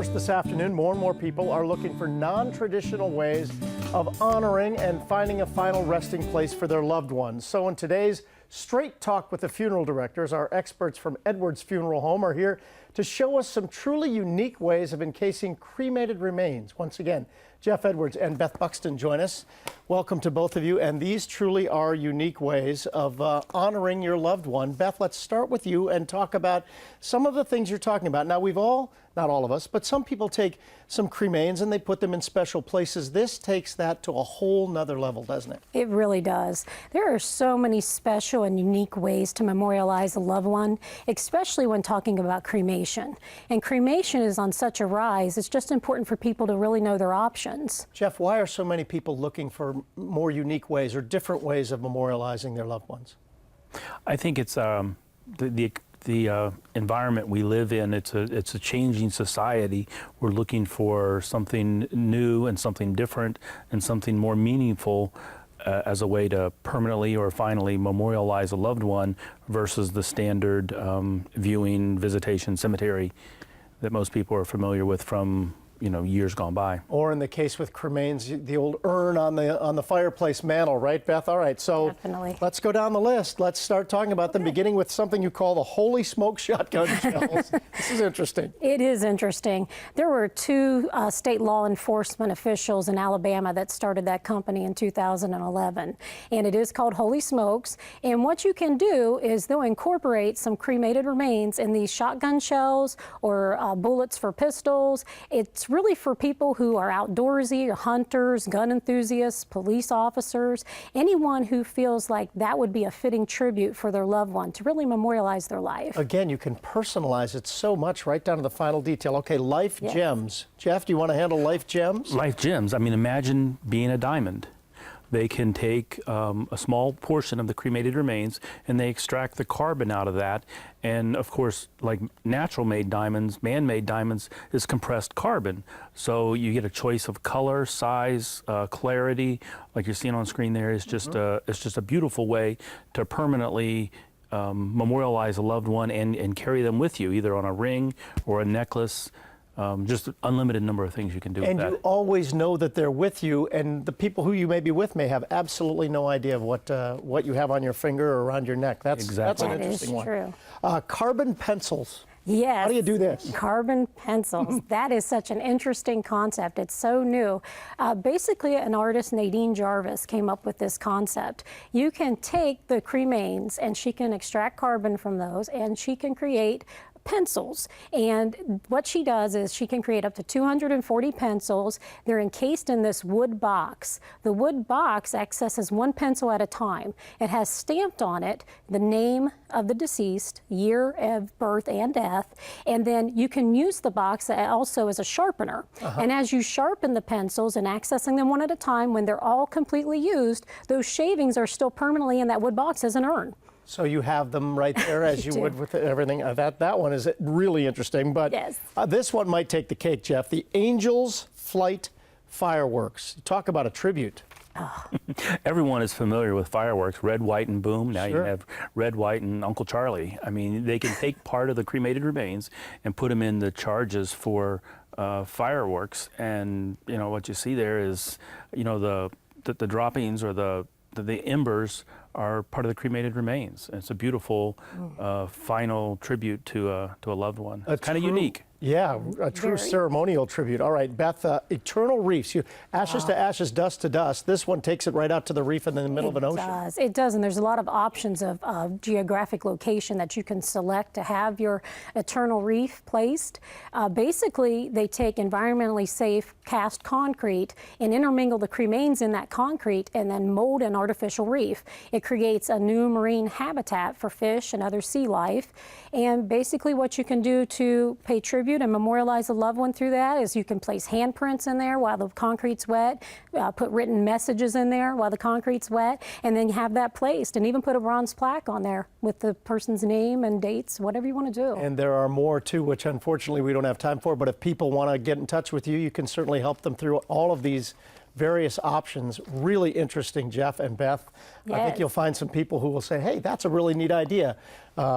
course, this afternoon, more and more people are looking for non-traditional ways of honoring and finding a final resting place for their loved ones. So in today's Straight Talk with the Funeral Directors, our experts from Edwards Funeral Home are here to show us some truly unique ways of encasing cremated remains. Once again, Jeff Edwards and Beth Buxton join us. Welcome to both of you, and these truly are unique ways of honoring your loved one. Beth, let's start with you and talk about some of the things you're talking about. Now, we've all, not all of us, but some people take some cremains and they put them in special places. This takes that to a whole nother level, doesn't it? It really does. There are so many special and unique ways to memorialize a loved one, especially when talking about cremation. And cremation is on such a rise, it's just important for people to really know their options. Jeff, why are so many people looking for more unique ways or different ways of memorializing their loved ones? I think it's the environment we live in. It's a changing society. We're looking for something new and something different and something more meaningful as a way to permanently or finally memorialize a loved one versus the standard viewing, visitation, cemetery that most people are familiar with from years gone by. Or in the case with cremains, the old urn on the fireplace mantle, right, Beth? All right, so Definitely. Let's go down the list. Let's start talking about them, beginning with something you call the holy smoke shotgun shells. This is interesting. It is interesting. There were two state law enforcement officials in Alabama that started that company in 2011, and it is called Holy Smokes. And what you can do is they'll incorporate some cremated remains in these shotgun shells or bullets for pistols. It's really for people who are outdoorsy, hunters, gun enthusiasts, police officers, anyone who feels like that would be a fitting tribute for their loved one to really memorialize their life. Again, you can personalize it so much right down to the final detail. Okay, life gems. Jeff, do you want to handle life gems? Life gems. I mean, imagine being a diamond. They can take a small portion of the cremated remains and they extract the carbon out of that. And of course, like natural-made diamonds, man-made diamonds is compressed carbon. So you get a choice of color, size, clarity, like you're seeing on screen there. It's just a beautiful way to permanently memorialize a loved one and carry them with you, either on a ring or a necklace. Just an unlimited number of things you can do with that. And you always know that they're with you, and the people who you may be with may have absolutely no idea of what you have on your finger or around your neck. That's an interesting one. True. Carbon pencils. Yes. How do you do this? Carbon pencils. That is such an interesting concept. It's so new. Basically, an artist, Nadine Jarvis, came up with this concept. You can take the cremains and she can extract carbon from those and she can create pencils. And what she does is she can create up to 240 pencils. They're encased in this wood box. The wood box accesses one pencil at a time. It has stamped on it the name of the deceased, year of birth and death, and then you can use the box also as a sharpener. And as you sharpen the pencils and accessing them one at a time, when they're all completely used, those shavings are still permanently in that wood box as an urn. So you have them right there as you would with everything. That one is really interesting, but yes. This one might take the cake, Jeff. The Angels Flight Fireworks. Talk about a tribute. Oh. Everyone is familiar with fireworks, red, white, and boom. Now Sure. you have red, white, and Uncle Charlie. I mean, they can take part of the cremated remains and put them in the charges for fireworks. And, what you see there is, the droppings or the embers are part of the cremated remains. And it's a beautiful final tribute to a loved one. It's kind of unique. Yeah, a true ceremonial tribute. All right, Beth, eternal reefs. Ashes to ashes, dust to dust. This one takes it right out to the reef and in the middle of an ocean. It does, and there's a lot of options of geographic location that you can select to have your eternal reef placed. Basically, they take environmentally safe cast concrete and intermingle the cremains in that concrete and then mold an artificial reef. It creates a new marine habitat for fish and other sea life. And basically what you can do to pay tribute and memorialize a loved one through that is you can place handprints in there while the concrete's wet, put written messages in there while the concrete's wet, and then have that placed, and even put a bronze plaque on there with the person's name and dates, whatever you want to do. And there are more too, which unfortunately we don't have time for, but if people want to get in touch with you, you can certainly help them through all of these various options. Really interesting, Jeff and Beth. I think Yes. you'll find some people who will say, hey, that's a really neat idea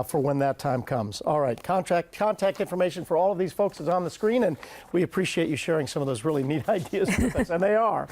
for when that time comes. All right, contact information for all of these folks is on the screen, and we appreciate you sharing some of those really neat ideas with us, and they are.